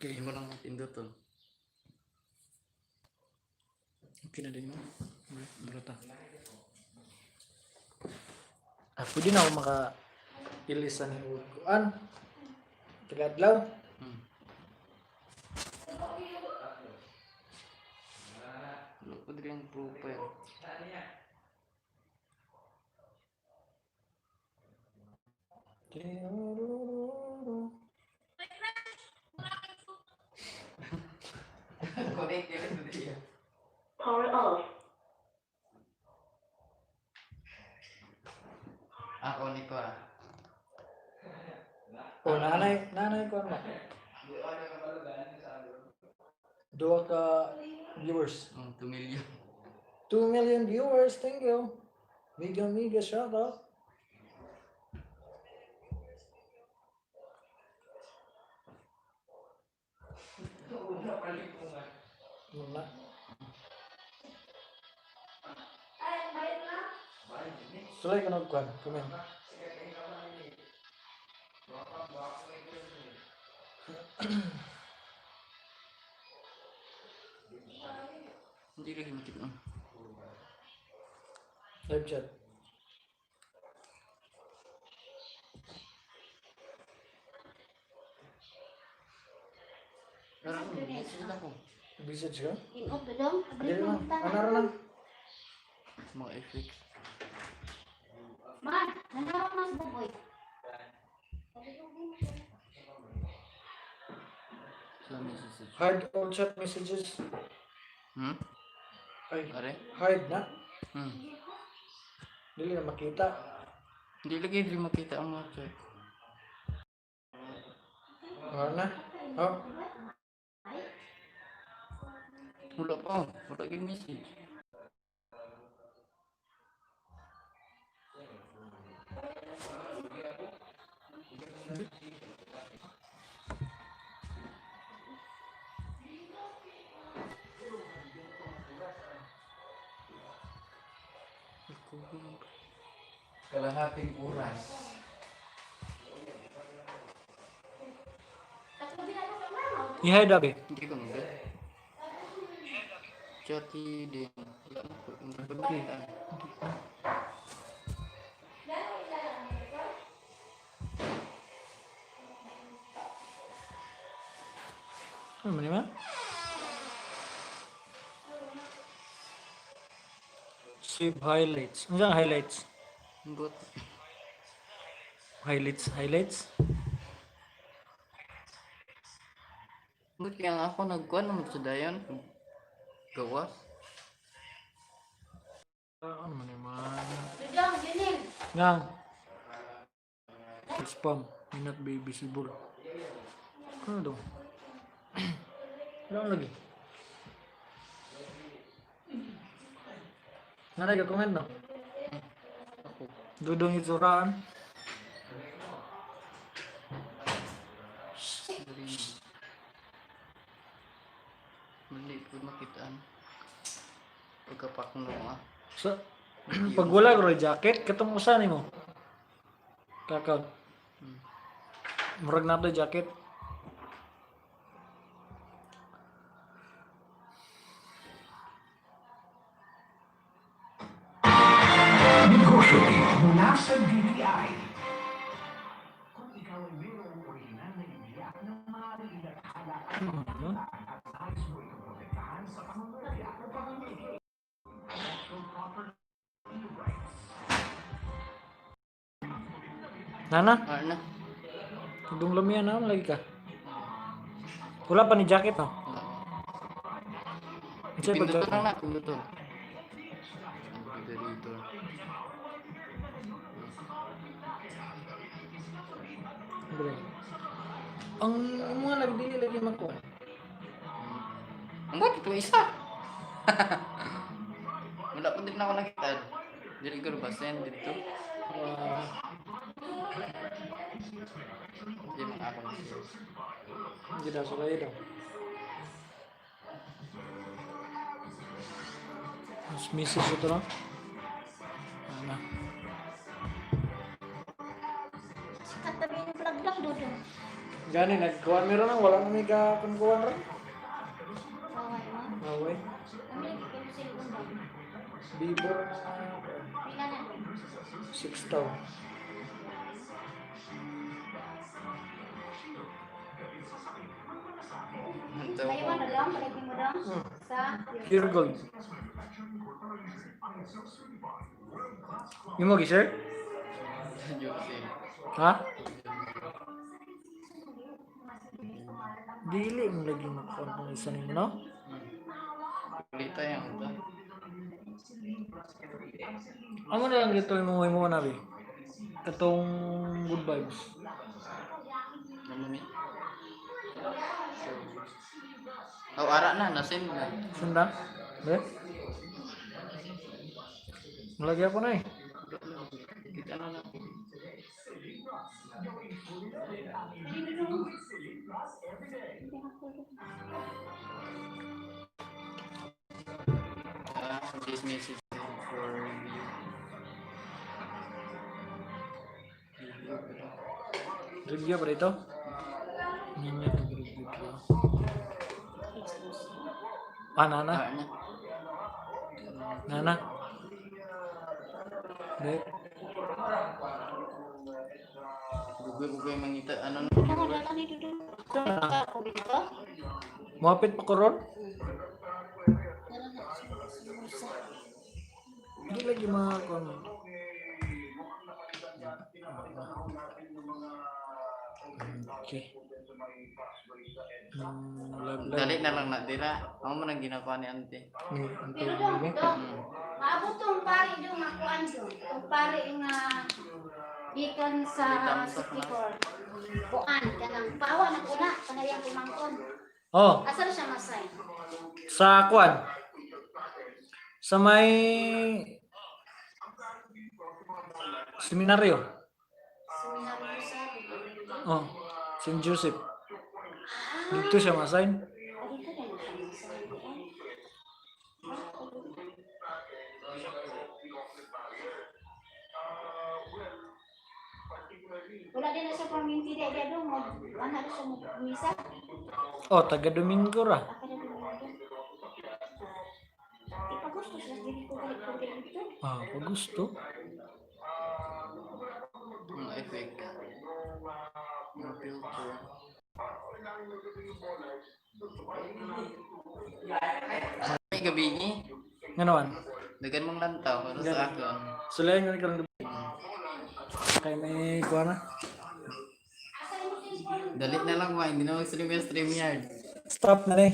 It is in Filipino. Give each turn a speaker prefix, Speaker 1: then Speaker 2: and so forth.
Speaker 1: Okay.
Speaker 2: Hindi mo lang pinduton.
Speaker 1: Okay na din mo. Berata. Pwede na ako maka-ilisan ng kuan. Tagadlaw.
Speaker 2: Wala ko din yung profile.
Speaker 3: Power off.
Speaker 2: Ako ni ko
Speaker 1: Oh, nanay ko ano? Dua ka viewers.
Speaker 2: 2 million.
Speaker 1: 2 million viewers, thank you. Mega shout out. Wala. Sulay ka nagkuhan, comment.
Speaker 2: Hindi lagi makita.
Speaker 1: Live chat.
Speaker 2: Sila ko.
Speaker 1: Message ka?
Speaker 3: Inog ba dong?
Speaker 1: Dili lang. Ano lang?
Speaker 2: Mga FX.
Speaker 3: Man, nanawag mas buboy.
Speaker 2: Sila message.
Speaker 1: Hide all chat messages. Ay,
Speaker 2: Are?
Speaker 1: hide na. Dili na makita.
Speaker 2: Hindi lagi makita ang mga chat.
Speaker 1: Wala na. Oh.
Speaker 2: Wala pa. Wala yung message. Kalahating oras.
Speaker 1: I-hide abi.
Speaker 2: Hindi ko nung Chati din. Hindi ko makita.
Speaker 1: Ano man yun? Save highlights. Ano yung highlights?
Speaker 2: But,
Speaker 1: Highlights?
Speaker 2: but kaya ako nagkuhan naman sa dayan. Gawas.
Speaker 1: Ano man naman?
Speaker 3: Bidong, Junil.
Speaker 1: Ngang. Spam. May not be visible. Ano daw? Ano lagi? Nanay ka comment no? Dudong itsuraan.
Speaker 2: Mali po makitaan. Pagkapak mo
Speaker 1: So, pag wala ko jacket, katong usa nimo. Kakag. Murag na to jacket.
Speaker 4: Negosyo mula sa DTI. Kung ikaw ay mayroong original na iiyak ng maaaring inakala at nais mo itong protektahan sa pangungulaya o pangungulaya. Natural property rights.
Speaker 1: Nana,
Speaker 2: na.
Speaker 1: tudong lumiyan na lagi ka. Wala pa ni jacket no? Kasi pag
Speaker 2: Pinduto lang na. Pinduto. Dito.
Speaker 1: Ang mga lagi magkuha.
Speaker 2: Ang ba't ito isa? Wala pa din ako nakita. Dili ko ba send dito? Hindi mo ako nag-share.
Speaker 1: Hindi daw sulay daw. Mas message ito no? Ano?
Speaker 3: Sikat na yung vlog lang, Dudong.
Speaker 1: Gani, nagkuhan meron lang. Wala na may kakunkuhan rin.
Speaker 3: Bawal mo.
Speaker 1: Away.
Speaker 3: Kami lagi kayo cellphone ba?
Speaker 1: Bibor na
Speaker 3: Pila na ba?
Speaker 1: 6 taon.
Speaker 3: Kayo mo na lang, palagi mo lang. Sa
Speaker 1: Pure gold. Yung mo, sir?
Speaker 2: Jose.
Speaker 1: Ha? Dili mo lagi makuha kung isa nimo, no?
Speaker 2: Kulita yan ito.
Speaker 1: Amo na lang dito yung mo na, be. Katong good vibes.
Speaker 2: Namami. Oh, ara na, nasin na.
Speaker 1: Sunda? Be? Malagi ako na eh.
Speaker 2: Kita na lang. This message for review.
Speaker 1: Review pa rito? Ninya nag-review ko. Nana?
Speaker 2: Ah, na.
Speaker 1: Nana? Be?
Speaker 2: Bugay-bugay mangita. Ano na?
Speaker 3: Kamu datang di duduk. Ako dito.
Speaker 1: Muapit pa ko ron? Hindi lagi makakuha mo. Okay. Love.
Speaker 2: Dali na lang na dila. Ako mo nang ginagawa ni ante.
Speaker 3: Pero dong, maabot tong pari dong makuan dong. Tong pari nga gikan sa Sikor. Kuan kanang pawa na kuna kanayang kumangkon.
Speaker 1: Oh,
Speaker 3: Asa na siya masay?
Speaker 1: sa kwan. Sa may seminaryo.
Speaker 3: Seminaryo sa
Speaker 1: Oh, St. Joseph. Dito siya masign.
Speaker 3: dito na siya masay. Wala din na sa community dia dong mo. Ano na siya mo misa?
Speaker 1: Oh, taga Domingo ra.
Speaker 3: Ako na dong mo. Ipagusto siya dili ko balik dito.
Speaker 1: Ah, pag gusto.
Speaker 2: Ang effect. Ang filter. May gabi ni.
Speaker 1: Nganawan.
Speaker 2: Dagan mong lantaw. Ano sa akin?
Speaker 1: Sulayan nga karon kay may kuha na.
Speaker 2: Dalit na lang ma. Hindi na mag-stream yung StreamYard.
Speaker 1: Stop na rin.